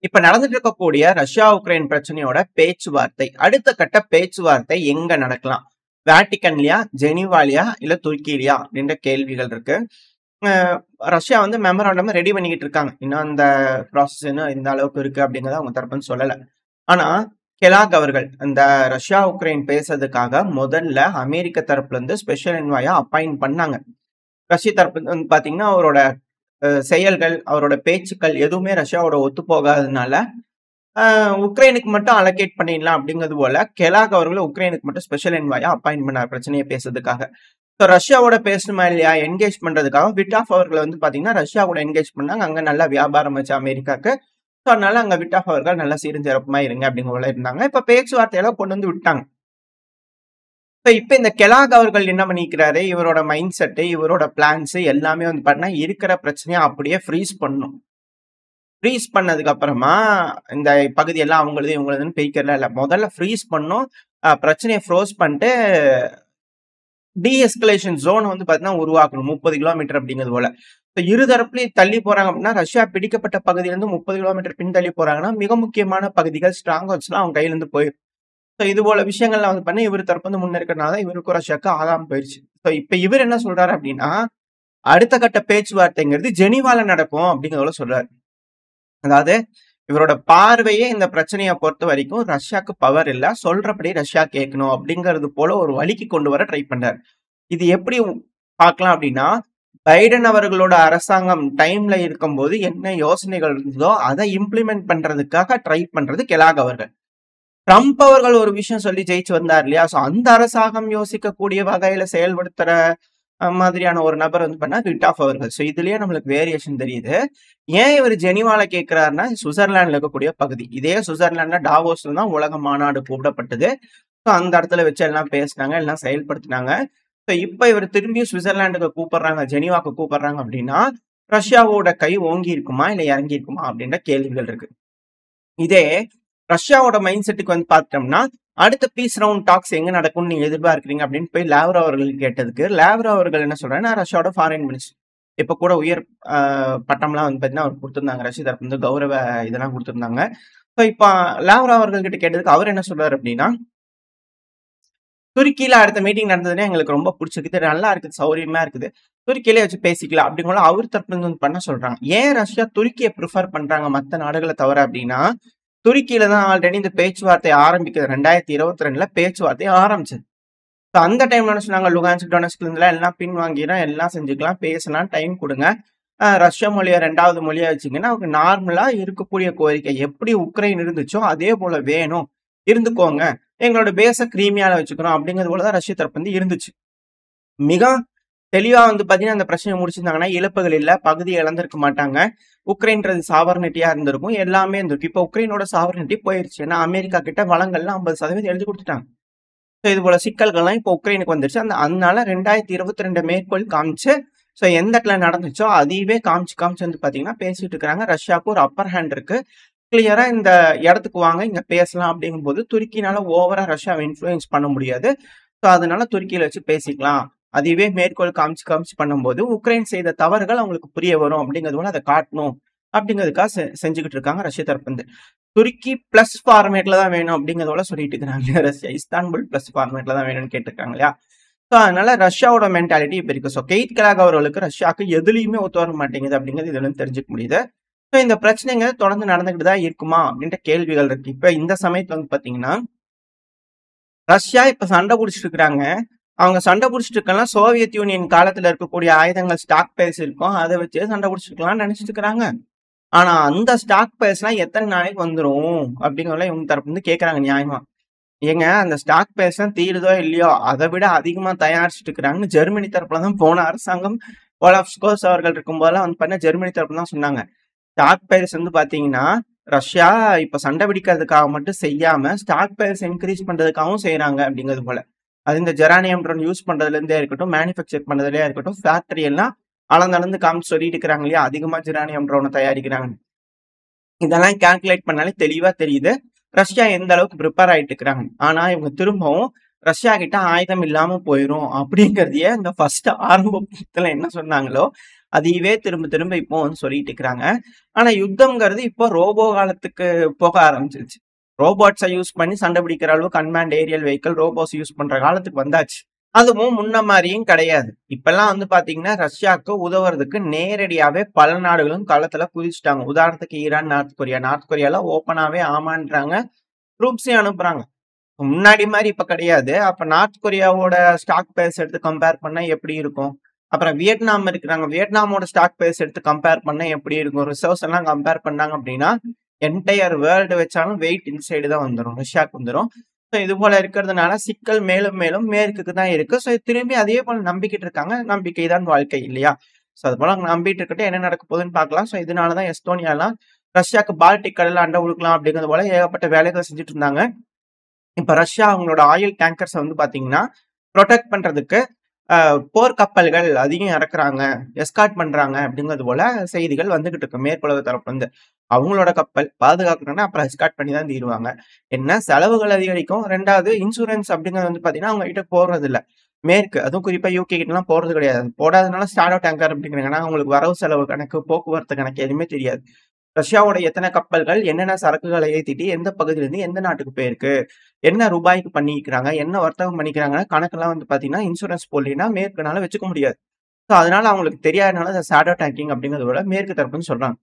இப்ப நடந்துட்டு இருக்கக்கூடிய ரஷ்யா உக்ரைன் பிரச்சனையோட பேச்சுவார்த்தை அடுத்த கட்ட பேச்சுவார்த்தை எங்க நடக்கலாம்? வேட்டிகன்லயா, ஜெனீவாலயா, இல்ல துருக்கிலயா அப்படின்ற கேள்விகள் இருக்கு. அஹ் ரஷ்யா வந்து மெமராண்டம் ரெடி பண்ணிக்கிட்டு இருக்காங்க. இன்னும் அந்த ப்ராசஸ் இன்னும் இந்த அளவுக்கு இருக்கு அப்படிங்கறத அவங்க தரப்புன்னு சொல்லல. ஆனா கெலாக் அவர்கள் அந்த ரஷ்யா உக்ரைன் பேசுறதுக்காக முதல்ல அமெரிக்க தரப்புல இருந்து ஸ்பெஷல் என்வாயா அப்பாயிண்ட் பண்ணாங்க. ரஷ்ய தரப்பு வந்து பாத்தீங்கன்னா அவரோட செயல்கள், அவரோட பேச்சுக்கள் எதுவுமே ரஷ்யாவோட ஒத்து போகாததுனால உக்ரைனுக்கு மட்டும் அலோகேட் பண்ணிடலாம் அப்படிங்கிறது போல கெலாக் அவர்களும் உக்ரைனுக்கு மட்டும் ஸ்பெஷல் என்வாயா அப்பாயிண்ட் பண்ணார் பிரச்சனையை பேசுறதுக்காக. ஸோ ரஷ்யாவோட பேசணுமா இல்லையா என்கேஜ் பண்றதுக்காக விட்டாஃப் அவர்களை வந்து பாத்தீங்கன்னா ரஷ்யாவோட என்கேஜ் பண்ணாங்க. அங்க நல்லா வியாபாரம் வச்சு அமெரிக்காக்கு. ஸோ அதனால அங்க விட்டாஃப் அவர்கள் நல்லா சீரும் சிறப்புமா இருங்க அப்படிங்கிற போல இருந்தாங்க. இப்ப பேச்சுவார்த்தையெல்லாம் கொண்டு வந்து விட்டாங்க. இப்ப இந்த கெலாக் அவர்கள் என்ன பண்ணிக்கிறாரு, இவரோட மைண்ட் செட், இவரோட பிளான்ஸ் எல்லாமே வந்து பாத்தீங்கன்னா இருக்கிற பிரச்சனையை அப்படியே ஃப்ரீஸ் பண்ணணும். ஃப்ரீஸ் பண்ணதுக்கு அப்புறமா இந்த பகுதி எல்லாம் அவங்களது இவங்களதுன்னு பிரிக்கிறதுல இல்ல. முதல்ல ஃப்ரீஸ் பண்ணும். பிரச்சனையை ஃப்ரோஸ் பண்ணிட்டு டீஎஸ்கலேஷன் ஜோன் வந்து பாத்தீங்கன்னா உருவாக்கணும் 30 கிலோமீட்டர் அப்படிங்கிறது போல. இப்போ இருதரப்புலையும் தள்ளி போறாங்க அப்படின்னா ரஷ்யா பிடிக்கப்பட்ட பகுதியிலிருந்து 30 கிலோமீட்டர் பின்தள்ளி போறாங்கன்னா மிக முக்கியமான பகுதிகள் ஸ்ட்ராங் ஹோல்ஸ்லாம் அவங்க கையில இருந்து போயிடும். ஸோ இது போல விஷயங்கள்லாம் வந்து பண்ணி இவர் தரப்பு வந்து முன்னெடுக்கிறதுனால இவருக்கும் ரஷ்யாவுக்கு ஆகாம போயிடுச்சு. ஸோ இப்ப இவர் என்ன சொல்றாரு அப்படின்னா அடுத்த கட்ட பேச்சுவார்த்தைங்கிறது ஜெனீவால நடக்கும் அப்படிங்கிறத சொல்றாரு. அதாவது இவரோட பார்வையே இந்த பிரச்சனையை பொறுத்த வரைக்கும் ரஷ்யாவுக்கு பவர் இல்ல, சொல்றபடி ரஷ்யா கேட்கணும் அப்படிங்கிறது போல ஒரு வழிக்கு கொண்டு வர ட்ரை பண்றாரு. இது எப்படி பார்க்கலாம் அப்படின்னா பைடன் அவர்களோட அரசாங்கம் டைம்ல இருக்கும்போது என்ன யோசனைகள் இருந்ததோ அதை இம்ப்ளிமெண்ட் பண்றதுக்காக ட்ரை பண்றது கெலாக் அவர்கள். ட்ரம்ப் அவர்கள் ஒரு விஷயம் சொல்லி ஜெயிச்சு வந்தார் இல்லையா? சோ அந்த அரசாங்கம் யோசிக்கக்கூடிய வகையில செயல்படுத்துற மாதிரியான ஒரு நபர் வந்து பண்ணா விட்டாஃப் அவர்கள். சோ இதுலயே நம்மளுக்கு வேரியேஷன் தெரியுது. ஏன் இவர் ஜெனீவால கேட்கிறாருன்னா சுவிட்சர்லாந்துல இருக்கக்கூடிய பகுதி. இதே சுவிட்சர்லாந்துல டாவோஸ்ல தான் உலக மாநாடு கூப்பிடப்பட்டது. ஸோ அந்த இடத்துல வச்சு எல்லாம் பேசினாங்க, எல்லாம் செயல்படுத்தினாங்க. ஸோ இப்ப இவர் திரும்பி சுவிட்சர்லாந்துக்கு கூப்பிடுறாங்க, ஜெனீவாக்கு கூப்பிடுறாங்க அப்படின்னா ரஷ்யாவோட கை ஓங்கி இருக்குமா இல்ல இறங்கி இருக்குமா அப்படின்ற கேள்விகள் இருக்கு. இதே ரஷ்யாவோட மைண்ட் செட்டுக்கு வந்து பார்த்தோம்னா அடுத்த பீஸ் ரவுண்ட் டாக்ஸ் எங்க நடக்கும்னு நீங்க எதிர்பார்க்கிறீங்க அப்படின்னு போய் லாவ்ரோ அவர்கள் கேட்டதுக்கு லாவ்ரோ அவர்கள் என்ன சொல்றாங்கன்னா ரஷ்யாவோட ஃபாரின் மினிஸ்டர் இப்ப கூட உயர் பட்டம்லாம் வந்து பாத்தீங்கன்னா அவர் கொடுத்திருந்தாங்க. ரஷ்ய தரப்பு வந்து கௌரவ இதெல்லாம் கொடுத்திருந்தாங்க. ஸோ இப்ப லாவ்ரோ அவர்கள் கிட்ட கேட்டதுக்கு அவர் என்ன சொல்றாரு அப்படின்னா துருக்கியில அடுத்த மீட்டிங் நடந்ததுன்னா எங்களுக்கு ரொம்ப பிடிச்சிருக்கு, நல்லா இருக்குது, சௌரியமா இருக்குது, துருக்கியிலே வச்சு பேசிக்கலாம் அப்படிங்கிற அவர் தரப்புல இருந்து பண்ண சொல்றாங்க. ஏன் ரஷ்யா துருக்கியை ப்ரிஃபர் பண்றாங்க மற்ற நாடுகளை தவிர அப்படின்னா துருக்கியில தான் ஆல்ரெடி இந்த பேச்சுவார்த்தை ஆரம்பிக்குது. 2022 பேச்சுவார்த்தை ஆரம்பிச்சது. அந்த டைம்ல என்ன சொன்னாங்க, லுகான்ஸ்க் டொனஸ்க்ல இருந்துலாம் எல்லாம் பின் வாங்கிடும், எல்லாம் செஞ்சுக்கலாம், பேசலாம், டைம் கொடுங்க, ரஷ்ய மொழியை 2வது மொழியா வச்சுங்கன்னா அவங்க நார்மலா இருக்கக்கூடிய கோரிக்கை எப்படி உக்ரைன் இருந்துச்சோ அதே போல வேணும், இருந்துக்கோங்க, எங்களோட பேச கிரீமியால வச்சுக்கிறோம் அப்படிங்கிறது போலதான் ரஷ்ய தரப்பு வந்து இருந்துச்சு. மிக தெளிவா வந்து பாத்தீங்கன்னா அந்த பிரச்சனையை முடிச்சிருந்தாங்கன்னா இழப்புகள் இல்ல, பகுதியை இழந்திருக்க மாட்டாங்க, உக்ரைன்றது சாவர்னிட்டியா இருந்திருக்கும், எல்லாமே இருந்திருக்கு. இப்ப உக்ரைனோட சாவர்னிட்டி போயிருச்சு. ஏன்னா அமெரிக்கா கிட்ட வளங்கள்லாம் 50% எழுதி கொடுத்துட்டாங்க. இது போல சிக்கல்கள்லாம் இப்ப உக்ரைனுக்கு வந்துருச்சு. அதனால 2022 மேற்கோள் காமிச்சு எந்த இடத்துல நடந்துச்சோ அதையவே காமிச்சு வந்து பாத்தீங்கன்னா பேசிட்டு இருக்காங்க. ரஷ்யாவுக்கு ஒரு அப்பர் ஹேண்ட் இருக்கு, கிளியரா இந்த இடத்துக்கு வாங்க, இங்க பேசலாம் அப்படிங்கும் போது துருக்கினால ஓவரா ரஷ்யாவை இன்ஃபுளுயன்ஸ் பண்ண முடியாது. ஸோ அதனால துருக்கியில வச்சு பேசிக்கலாம். அதுவே மேற்கோள் காமிச்சு பண்ணும்போது உக்ரைன் செய்த தவறுகள் அவங்களுக்கு புரிய வரும் அப்படிங்கிறது போல அதை காட்டணும் அப்படிங்கிறதுக்காக செஞ்சுக்கிட்டு இருக்காங்க ரஷ்ய தரப்பு வந்து. துருக்கி பிளஸ் ஃபார்மேட்ல தான் வேணும் அப்படிங்கிறதோட சொல்லிட்டு இருக்காங்க. ரஷ்யா இஸ்தான்புல் பிளஸ் ஃபார்மேட்ல தான் வேணும்னு கேட்டிருக்காங்க இல்லையா? ஸோ அதனால ரஷ்யாவோட மென்டாலிட்டி இப்ப இருக்கு. ஸோ கெய்த் கெலாக் அவர்களுக்கு ரஷ்யாவுக்கு எதுலையுமே ஒத்து வர மாட்டேங்குது அப்படிங்கிறது இதுல இருந்து தெரிஞ்சுக்க முடியுது. ஸோ இந்த பிரச்சனைங்க தொடர்ந்து நடந்துகிட்டு தான் இருக்குமா அப்படின்ற கேள்விகள் இருக்கு. இப்ப இந்த சமயத்துல வந்து பாத்தீங்கன்னா ரஷ்யா இப்ப சண்டை பிடிச்சிட்டு இருக்கிறாங்க. அவங்க சண்டை பிடிச்சிட்டு இருக்கலாம் சோவியத் யூனியன் காலத்துல இருக்கக்கூடிய ஆயுதங்கள் ஸ்டாக் பேஸ் இருக்கும், அதை வச்சு சண்டை பிடிச்சிருக்கலாம்னு நினைச்சிட்டு இருக்கிறாங்க. ஆனா அந்த ஸ்டாக் பேஸ் எல்லாம் எத்தனை நாளைக்கு வந்துரும் அப்படிங்கிறத இவங்க தரப்பு வந்து கேட்கறாங்க நியாயமா. ஏங்க அந்த ஸ்டாக் பேஸ் எல்லாம் தீருதோ இல்லையோ அதை விட அதிகமா தயாரிச்சுட்டு இருக்கிறாங்கன்னு ஜெர்மனி தரப்புல தான் போன அரசாங்கம் ஓலாஃப் ஸ்கோல்ஸ் அவர்கள் இருக்கும் போதெல்லாம் வந்து பண்ண ஜெர்மனி தரப்பு தான் சொன்னாங்க. ஸ்டாக் பேஸ் வந்து பாத்தீங்கன்னா ரஷ்யா இப்ப சண்டை பிடிக்கிறதுக்காக மட்டும் செய்யாம ஸ்டாக் பேஸ் இன்க்ரீஸ் பண்றதுக்காகவும் செய்யறாங்க அப்படிங்கிறது போல. அது இந்த ஜெரானியம் ட்ரோன் யூஸ் பண்றதுல இருந்தே இருக்கட்டும், மேனுஃபேக்சர் பண்றதுலயே இருக்கட்டும், ஃபேக்டரி எல்லாம் அளந்து காமிச்சு சொல்லிட்டு இருக்கிறாங்க இல்லையா, அதிகமா ஜெரானியம் ட்ரோனை தயாரிக்கிறாங்க. இதெல்லாம் கால்குலேட் பண்ணாலே தெளிவா தெரியுது ரஷ்யா எந்த அளவுக்கு ப்ரிப்பேர் ஆயிட்டு இருக்கிறாங்க. ஆனா இவங்க திரும்பவும் ரஷ்யா கிட்ட ஆயுதம் இல்லாம போயிரும் அப்படிங்கிறதையே இந்த ஃபர்ஸ்ட் ஆரம்பத்துல என்ன சொன்னாங்களோ அதையவே திரும்ப திரும்ப இப்போ வந்து சொல்லிட்டு இருக்கிறாங்க. ஆனா யுத்தம்ங்கிறது இப்போ ரோபோ காலத்துக்கு போக ஆரம்பிச்சிருச்சு. ரோபோட்ஸை யூஸ் பண்ணி சண்டை பிடிக்கிற அளவுக்கு unmanned aerial vehicle robots use பண்ற காலத்துக்கு வந்தாச்சு. அதுவும் முன்ன மாதிரியும் கிடையாது. இப்பெல்லாம் வந்து பாத்தீங்கன்னா ரஷ்யாவுக்கு உதவுறதுக்கு நேரடியாவே பல நாடுகளும் களத்துல குதிச்சுட்டாங்க. உதாரணத்துக்கு ஈரான், நார்த் கொரியால ஓப்பனாவே ஆமான்றாங்க, ட்ரூப்ஸையும் அனுப்புறாங்க. முன்னாடி மாதிரி இப்ப கிடையாது. அப்ப நார்த் கொரியாவோட ஸ்டாக் பிரைஸ் எடுத்து கம்பேர் பண்ணா எப்படி இருக்கும்? அப்புறம் வியட்நாம் இருக்கிறாங்க. வியட்நாமோட ஸ்டாக் பிரைஸ் எடுத்து கம்பேர் பண்ணா எப்படி இருக்கும்? ரிசர்வ்ஸ் எல்லாம் கம்பேர் பண்ணாங்க அப்படின்னா என்டையர் வேர்ல்டு வச்சாலும் வெயிட் இன்சைடு தான் வந்துடும், ரஷ்யாவுக்கு வந்துடும். ஸோ இது போல இருக்கிறதுனால சிக்கல் மேலும் மேலும் மேற்குக்கு தான் இருக்கு. ஸோ திரும்பி அதே போல நம்பிக்கிட்டு இருக்காங்க. நம்பிக்கை தான் வாழ்க்கை இல்லையா? ஸோ அது போல நம்பிட்டு இருக்கட்டும், என்ன நடக்க போகுதுன்னு பார்க்கலாம். ஸோ இதனாலதான் எஸ்டோனியாலாம் ரஷ்யாவுக்கு பால்டிக் கடல்ல அண்டை கொடுக்கலாம் அப்படிங்கிறது போல ஏகப்பட்ட வேலைகள் செஞ்சுட்டு இருந்தாங்க. இப்ப ரஷ்யா அவங்களோட ஆயில் டேங்கர்ஸை வந்து பாத்தீங்கன்னா ப்ரொடெக்ட் பண்றதுக்கு போர் கப்பல்கள் அதிகம் இறக்குறாங்க, எஸ்கார்ட் பண்றாங்க அப்படிங்கிறது போல செய்திகள் வந்துகிட்டு இருக்கு மேற்குலக தரப்புல இருந்து. அவங்களோட கப்பல் பாதுகாக்கணும்னா அப்புறம் எஸ்கார்ட் பண்ணி தான் தீருவாங்க. என்ன செலவுகள் அதிகரிக்கும். ரெண்டாவது இன்சூரன்ஸ் அப்படிங்கிறது வந்து பாத்தீங்கன்னா அவங்க கிட்ட போடுறது இல்ல. மேற்கு அதுவும் குறிப்பா யூகே கிட்ட எல்லாம் போறது கிடையாது. போடாதனால ஸ்டார்ட் அவுட் டேங்கர் அப்படிங்கிறாங்கன்னா அவங்களுக்கு வரவு செலவு கணக்கு, போக்குவரத்து கணக்கு எதுவுமே தெரியாது. ரஷ்யாவோட எத்தனை கப்பல்கள் என்னென்ன சரக்குகளை ஏத்திட்டு எந்த பகுதியிலிருந்து எந்த நாட்டுக்கு போயிருக்கு, என்ன ரூபாய்க்கு பண்ணிக்கிறாங்க, என்ன வர்த்தகம் பண்ணிக்கிறாங்கன்னா கணக்கெல்லாம் வந்து பாத்தீங்கன்னா இன்சூரன்ஸ் போடலைன்னா மேற்குனால வச்சுக்க முடியாது. ஸோ அதனால அவங்களுக்கு தெரியாதனால இந்த ஷேடோ டேங்கிங் அப்படிங்கிறத விட மேற்கு தரப்புன்னு சொல்றாங்க.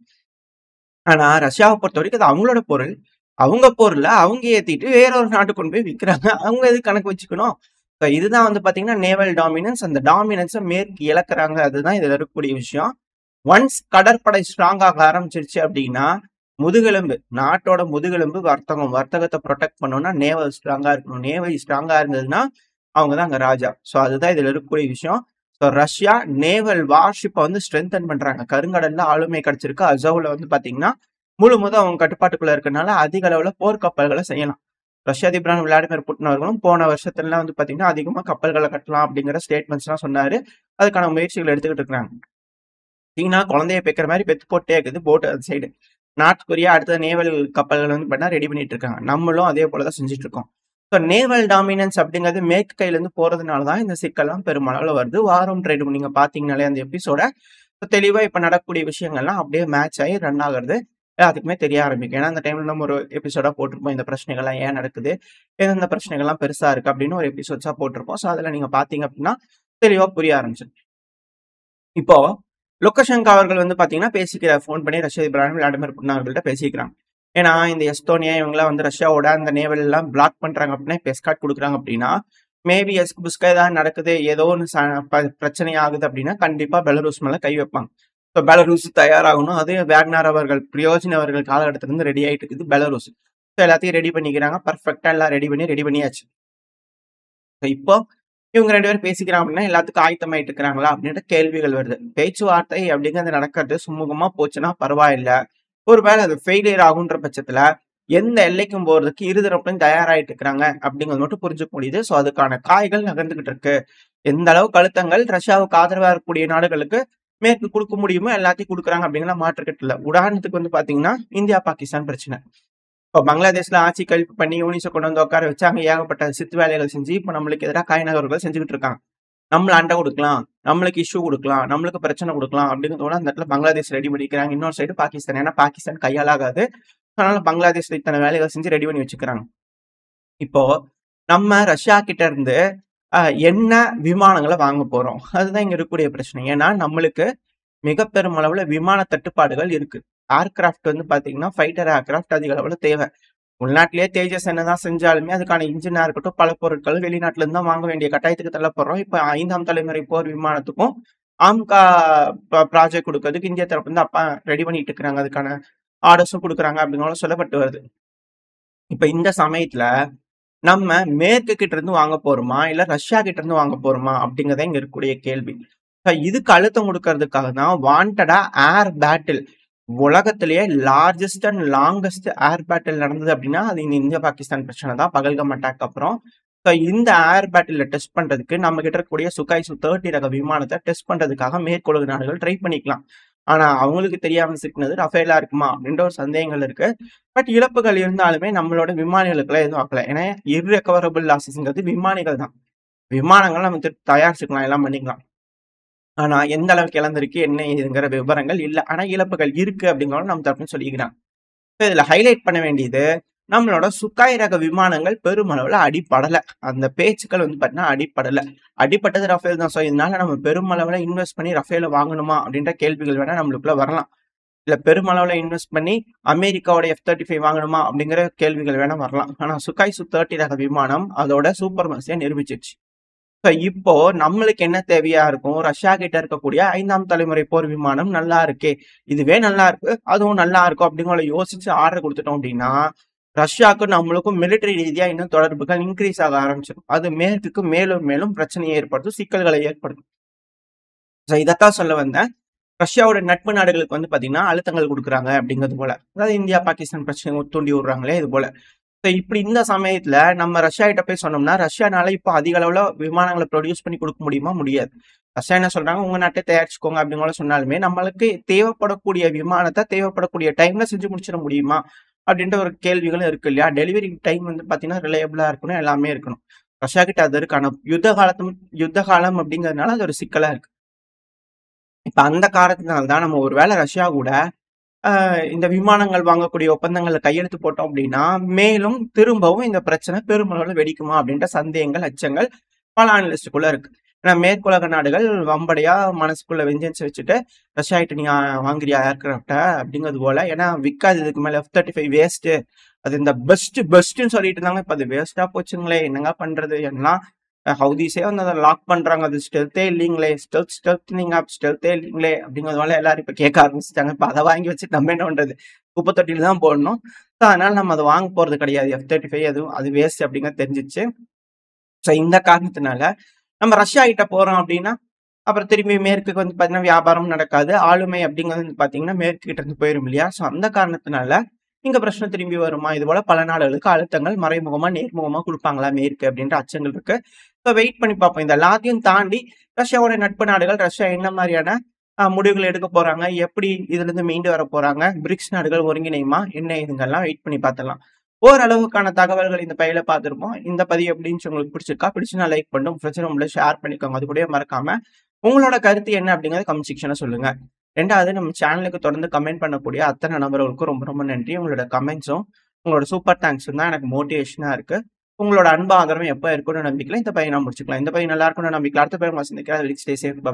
ஆனா ரஷ்யாவை பொறுத்த வரைக்கும் அது அவங்களோட பொருள். அவங்க பொருள அவங்க ஏத்திட்டு வேற ஒரு நாட்டுக்கு கொண்டு போய் விற்கிறாங்க. அவங்க எதுக்கு கணக்கு வச்சுக்கணும்? இதுதான் வந்து பாத்தீங்கன்னா நேவல் டாமினன்ஸ். அந்த டாமினன்ஸை மேற்கு இழக்கிறாங்க. அதுதான் இதுல இருக்கக்கூடிய விஷயம். ஒன்ஸ் கடற்படை ஸ்ட்ராங் ஆக ஆரம்பிச்சிருச்சு அப்படின்னா முதுகெலும்பு, நாட்டோட முதுகெலும்பு வர்த்தகத்தை ப்ரொடெக்ட் பண்ணணும்னா நேவல் ஸ்ட்ராங்கா இருக்கணும். நேவல் ஸ்ட்ராங்கா இருந்ததுன்னா அவங்கதான் அங்க ராஜா. ஸோ அதுதான் இதுல இருக்கக்கூடிய விஷயம். ஸோ ரஷ்யா நேவல் வார்ஷிப்பை வந்து ஸ்ட்ரென்தன் பண்றாங்க. கருங்கடல்ல ஆளுமை கிடைச்சிருக்கு. அசோவ்ல வந்து பாத்தீங்கன்னா முழுவதும் அவங்க கட்டுப்பாட்டுக்குள்ள இருக்கனால அதிக அளவுல போர்க்கப்பல்களை செய்யலாம். ரஷ்ய அதிபரான விளாடிமிர் புட்டின் அவர்களும் போன வருஷத்துல வந்து பாத்தீங்கன்னா அதிகமா கப்பல்களை கட்டலாம் அப்படிங்கிற ஸ்டேட்மெண்ட்ஸ் எல்லாம் சொன்னாரு. அதுக்கான முயற்சிகள் எடுத்துக்கிட்டு இருக்காங்க. சீனா குழந்தைய பெக்கிற மாதிரி பெத்து போட்டே இருக்குது போட் அது சைடு. நார்த் கொரியா அடுத்த நேவல் கப்பல்கள் வந்து பண்ணா ரெடி பண்ணிட்டு இருக்காங்க. நம்மளும் அதே போலதான் செஞ்சுட்டு இருக்கோம். ஸோ நேவல் டாமினன்ஸ் அப்படிங்கிறது மேற்கு கையில இருந்து போறதுனாலதான் இந்த சிக்கல்லாம் பெருமளவுல வருது. வாரம் ட்ரேட் நீங்க பாத்தீங்கன்னாலே அந்த எபிசோட தெளிவா இப்ப நடக்கக்கூடிய விஷயங்கள்லாம் அப்படியே மேட்ச் ஆகி ரன் ஆகுறது எல்லாத்துக்குமே தெரிய ஆரம்பிக்கும். ஏன்னா அந்த டைம்ல நம்ம ஒரு எபிசோடா போட்டிருப்போம். இந்த பிரச்சனைகள்லாம் ஏன் நடக்குது, எந்தெந்த பிரச்சனைகள்லாம் பெருசா இருக்கு அப்படின்னு ஒரு எபிசோட்ஸா போட்டிருப்போம். ஸோ அதுல நீங்க பாத்தீங்க அப்படின்னா தெளிவா புரிய ஆரம்பிச்சிடும். இப்போ லுக்கஷெங்கோ அவர்கள் வந்து பாத்தீங்கன்னா பேசிக்கிறார். ஃபோன் பண்ணி ரஷ்ய அதிபர் விளாடிமிர் புட்டின் அவர்கள்ட்ட பேசிக்கிறாங்க. ஏன்னா இந்த எஸ்டோனியா இவங்கெல்லாம் வந்து ரஷ்யாவோட அந்த நேவல் எல்லாம் பிளாக் பண்றாங்க அப்படின்னா இப்போ எஸ்கார்ட் கொடுக்குறாங்க அப்படின்னா மேபி புஸ்கா ஏதாவது நடக்குது, ஏதோ ஒன்று பிரச்சனை ஆகுது அப்படின்னா கண்டிப்பா பெலரூஸ் மேல கை வைப்பாங்க. ஸோ பெலரூஸ் தயாராகணும். அது வேக்னர் அவர்கள் பிரியோஜின் அவர்கள் காலகட்டத்திலிருந்து ரெடி ஆயிட்டு இருக்குது பெலரூஸ். ஸோ எல்லாத்தையும் ரெடி பண்ணிக்கிறாங்க. பர்ஃபெக்டா எல்லாம் ரெடி பண்ணியாச்சு. இப்போ இவங்க 2 பேரும் பேசிக்கிறாங்க அப்படின்னா எல்லாத்துக்கும் ஆயத்தமாயிட்டு இருக்கிறாங்களா அப்படின்ற கேள்விகள் வருது. பேச்சுவார்த்தை அப்படிங்கிறது நடக்கிறது சுமூகமா போச்சுன்னா பரவாயில்ல. ஒருவேளை அது ஃபெயிலியர் ஆகுன்ற பட்சத்துல எந்த எல்லைக்கும் போறதுக்கு இருதரப்புலையும் தயாராயிட்டு இருக்கிறாங்க அப்படிங்கிறது மட்டும் புரிஞ்சுக்க முடியுது. ஸோ அதுக்கான காய்கள் நகர்ந்துகிட்டு இருக்கு. எந்த அளவுக்கு அழுத்தங்கள் ரஷ்யாவுக்கு ஆதரவா இருக்கக்கூடிய நாடுகளுக்கு மேற்கு கொடுக்க முடியுமோ எல்லாத்தையும் கொடுக்குறாங்க அப்படிங்கிற மாற்றுக்கட்டு இல்லை. உதாரணத்துக்கு வந்து பாத்தீங்கன்னா இந்தியா பாகிஸ்தான் பிரச்சனை. இப்போ பங்களாதேஷ்ல ஆட்சி கழிப்பு பண்ணி யூனிஸை கொண்டு வந்து உட்கார வச்சு அங்க ஏகப்பட்ட சித்து வேலைகள் செஞ்சு இப்போ நம்மளுக்கு எதிராக காய் நகர்கள் செஞ்சுக்கிட்டு இருக்காங்க. நம்மள அண்டை கொடுக்கலாம், நம்மளுக்கு இஷ்யூ கொடுக்கலாம், நம்மளுக்கு பிரச்சனை கொடுக்கலாம் அப்படிங்கிறதோட அந்த இடத்துல பங்களாதேஷ் ரெடி பண்ணிக்கிறாங்க. இன்னொரு சைடு பாகிஸ்தான். ஏன்னா பாகிஸ்தான் கையாளாகாது. அதனால பங்களாதேஷ்ல இத்தனை வேலைகள் செஞ்சு ரெடி பண்ணி வச்சுக்கிறாங்க. இப்போ நம்ம ரஷ்யா கிட்ட இருந்து என்ன விமானங்களை வாங்க போறோம், அதுதான் இங்க இருக்கக்கூடிய பிரச்சனை. ஏன்னா நம்மளுக்கு மிக பெரும் அளவுல விமான தட்டுப்பாடுகள் இருக்கு. ஏர்கிராஃப்ட் வந்து பாத்தீங்கன்னா ஃபைட்டர் ஏர்கிராஃப்ட் அதிக அளவுல தேவை. உள்நாட்டிலேயே தேஜஸ் என்னதான் செஞ்சாலுமே அதுக்கான இன்ஜினா இருக்கட்டும் பல பொருட்கள் வெளிநாட்டுல இருந்து தான் வாங்க வேண்டிய கட்டாயத்துக்கு தள்ளப்படுறோம். இப்ப 5ஆம் தலைமுறை போர் விமானத்துக்கும் ஆம்கா ப்ராஜெக்ட் கொடுக்கறதுக்கு இந்திய தரப்பு வந்து அப்பா ரெடி பண்ணிட்டு இருக்கிறாங்க. அதுக்கான ஆர்டர்ஸும் கொடுக்குறாங்க அப்படிங்கிற சொல்லப்பட்டு வருது. இப்ப இந்த சமயத்துல நம்ம மேற்கு கிட்ட இருந்து வாங்க போறோமா இல்ல ரஷ்யா கிட்ட இருந்து வாங்க போறோமா அப்படிங்கறத இங்க இருக்கக்கூடிய கேள்வி. இதுக்கு அழுத்தம் கொடுக்கறதுக்காக தான் வாண்டடா ஏர் பேட்டில், உலகத்திலேயே largest and longest air battle நடந்தது அப்படின்னா அது இந்த இந்தியா பாகிஸ்தான் பிரச்சனை தான், பகல்கம் அட்டாக் அப்புறம். இந்த ஏர் பேட்டில டெஸ்ட் பண்றதுக்கு நம்ம கிட்ட இருக்கக்கூடிய சுகாய் Su-30 ரக விமானத்தை டெஸ்ட் பண்றதுக்காக மேற்குலக நாடுகள் ட்ரை பண்ணிக்கலாம். ஆனா அவங்களுக்கு தெரியாம சிக்கினது ரஃபேலா இருக்குமா? அப்படின்ற ஒரு சந்தேகங்கள் இருக்கு. பட் இழப்புகள் இருந்தாலுமே நம்மளோட விமானிகளுக்குலாம் எதுவும் ஆகல. ஏன்னா இர்ரெக்கவரபிள் லாஸஸ்ங்கிறது விமானிகள் தான். விமானங்கள் நம்ம திருப்பி தயாரிச்சுக்கலாம், எல்லாம் பண்ணிக்கலாம். ஆனா எந்த அளவுக்கு இழந்திருக்கு, என்ன ஏதுங்கிற விவரங்கள் இல்ல. ஆனா இழப்புகள் இருக்கு அப்படிங்கிறத நம்ம தரப்புன்னு சொல்லிக்கிறாங்க. இப்ப இதுல ஹைலைட் பண்ண வேண்டியது, நம்மளோட சுக்காய் ரக விமானங்கள் பெருமளவுல அடிபடல. அந்த பேச்சுக்கள் வந்து பார்த்தீங்கன்னா அடிபடல. அடிபட்டது ரஃபேல் தான். ஸோ இதனால நம்ம பெருமளவுல இன்வெஸ்ட் பண்ணி ரஃபேல வாங்கணுமா? அப்படின்ற கேள்விகள் வேணா நம்மளுக்குள்ள வரலாம். இல்ல பெருமளவுல இன்வெஸ்ட் பண்ணி அமெரிக்காவோட F-35 வாங்கணுமா? அப்படிங்கிற கேள்விகள் வேணா வரலாம். ஆனா சுக்காய் சு-30 ரக விமானம் அதோட சூப்பர்மசிய நிரூபிச்சிருச்சு. இப்போ நம்மளுக்கு என்ன தேவையா இருக்கும்? ரஷ்யா கிட்ட இருக்கக்கூடிய 5ஆம் தலைமுறை போர் விமானம் நல்லா இருக்கே! இதுவே நல்லா இருக்கு. அதுவும் நல்லா இருக்கும் அப்படிங்கிறத யோசிச்சு ஆர்டர் குடுத்துட்டோம் அப்படின்னா, ரஷ்யாவுக்கும் நம்மளுக்கும் மிலிட்டரி ரீதியா இன்னும் தொடர்புகள் இன்கிரீஸ் ஆக ஆரம்பிச்சிரும். அது மேற்குக்கு மேலும் மேலும் பிரச்சனையை ஏற்படுத்தும், சிக்கல்களை ஏற்படுத்தும். இதத்தான் சொல்ல வந்தேன். ரஷ்யாவோட நட்பு நாடுகளுக்கு வந்து பார்த்தீங்கன்னா, அழுத்தங்கள் குடுக்குறாங்க அப்படிங்கிறது போல. அதாவது இந்தியா, பாகிஸ்தான் பிரச்சனைய தூண்டி விடுறாங்களே இது போல. இப்படி இந்த சமயத்துல நம்ம ரஷ்யா கிட்ட போய் சொன்னோம்னா, ரஷ்யானால இப்ப அதிக அளவுல விமானங்கள ப்ரொடியூஸ் பண்ணி குடுக்க முடியுமா? முடியாது. ரஷ்யா என்ன சொல்றாங்க, உங்க நாட்டே தயாரிச்சுக்கோங்க அப்படின்னு கூட சொன்னாலுமே, நம்மளுக்கு தேவைப்படக்கூடிய விமானத்த தேவைப்படக்கூடிய டைம்ல செஞ்சு முடிச்சிட முடியுமா? அப்படின்ற ஒரு கேள்விகளும் இருக்கு இல்லையா? டெலிவரி டைம் வந்து பார்த்தீங்கன்னா, ரிலையபிளா இருக்கணும், எல்லாமே இருக்கணும். ரஷ்யா கிட்ட அது இருக்கு. ஆனா யுத்த காலம் அப்படிங்கிறதுனால அது ஒரு சிக்கலா இருக்கு. இப்ப அந்த காரணத்தினால தான் நம்ம ஒரு வேள ரஷ்யா கூட இந்த விமானங்கள் வாங்கக்கூடிய ஒப்பந்தங்கள்ல கையெழுத்து போட்டோம் அப்படின்னா, மேலும் திரும்பவும் இந்த பிரச்சனை பெருமளவுல வெடிக்குமா? அப்படின்ற சந்தேகங்கள், அச்சங்கள் பல அனலிஸ்ட்டுக்குள்ள இருக்கு. ஏன்னா மேற்குலக நாடுகள் வம்படியா மனசுக்குள்ள வெஞ்சன்ஸ் வச்சுட்டு, "ரஷ்யா கிட்ட நீ வாங்குறியா ஏர்கிராஃப்ட்ட?" அப்படிங்கிறது போல. ஏன்னா விக்காது இதுக்கு மேல F-35 வேஸ்ட்டு. அது இந்த பெஸ்ட்டுன்னு சொல்லிட்டு இருந்தாங்க. இப்ப அது வேஸ்ட்டா போச்சுங்களே! என்னங்க பண்றது? எல்லாம் ஹவுதீஸே வந்து அத லாக் பண்றாங்க. அது ஸ்டெல்த்தே இல்லீங்களே! ஸ்டெல்த்னீங்க ஸ்டெல்த்தே இல்லீங்களே! அப்படிங்கிறதுனால எல்லாரும் இப்ப கேட்க ஆரம்பிச்சுட்டாங்க. இப்ப அத வாங்கி வச்சுட்டு நம்ம என்ன பண்றது? குப்பை தொட்டியில தான் போடணும். அதனால நம்ம அத வாங்க போறது கிடையாது. F-35 அதுவும் அது வேஸ்ட் அப்படிங்கிறது தெரிஞ்சுச்சு. இந்த காரணத்தினால நம்ம ரஷ்யா கிட்ட போறோம் அப்படின்னா, அப்புறம் திரும்பி மேற்குக்கு வந்து பார்த்தீங்கன்னா, வியாபாரம் நடக்காது. ஆளுமை அப்படிங்கிறது வந்து பார்த்தீங்கன்னா, மேற்கு கிட்ட இருந்து போயிரும் இல்லையா? அந்த காரணத்தினால இங்க பிரச்சனை திரும்பி வருமா? இது போல பல நாடுகளுக்கு அழுத்தங்கள் மறைமுகமா, நேர்முகமா குடுப்பாங்களா மேற்கு அப்படின்ற அச்சங்கள் இருக்கு. வெயிட் பண்ணி பார்ப்போம். இது எல்லாத்தையும் தாண்டி ரஷ்யாவோட நட்பு நாடுகள், ரஷ்யா என்ன மாரியான முடிவுகள் எடுக்க போறாங்க? எப்படி இதுலருந்து மீண்டு வர போறாங்க? பிரிக்ஸ் நாடுகள் ஒருங்கிணையுமா? என்ன இதுங்கெல்லாம் வெயிட் பண்ணி பார்த்துடலாம். ஓரளவுக்கான தகவல்கள் இந்த பதிவுல பார்த்திருப்போம். இந்த பதிவு எப்படி இருந்துச்சு உங்களுக்கு பிடிச்சிருக்கா? பிடிச்சுனா லைக் பண்ணிட்டு உங்க ஃப்ரெண்ட்ஸ் ரூம்ல ஷேர் பண்ணிக்கோங்க. அது கூடவே மறக்காம உங்களோட கருத்து என்ன அப்படிங்கிறத கமெண்ட் செக்ஷன்ல சொல்லுங்க. 2வது நம்ம சேனலுக்கு தொடர்ந்து கமெண்ட் பண்ணக்கூடிய அத்தனை நபர்களுக்கும் ரொம்ப ரொம்ப நன்றி. உங்களோட கமெண்ட்ஸும், உங்களோட சூப்பர் தேங்க்ஸும் தான் எனக்கு மோட்டிவேஷனா இருக்கு. உங்களோட அன்பு ஆதரவும் எப்ப இருக்கும்னு நம்பிக்கையில இந்த பதிவை நான் முடிச்சுக்கலாம். இந்த பதிவு நல்லா இருக்கும்னு நம்பிக்கையில அடுத்த பதிவு உங்களை சந்திக்கிறேன். Stay safe. பை.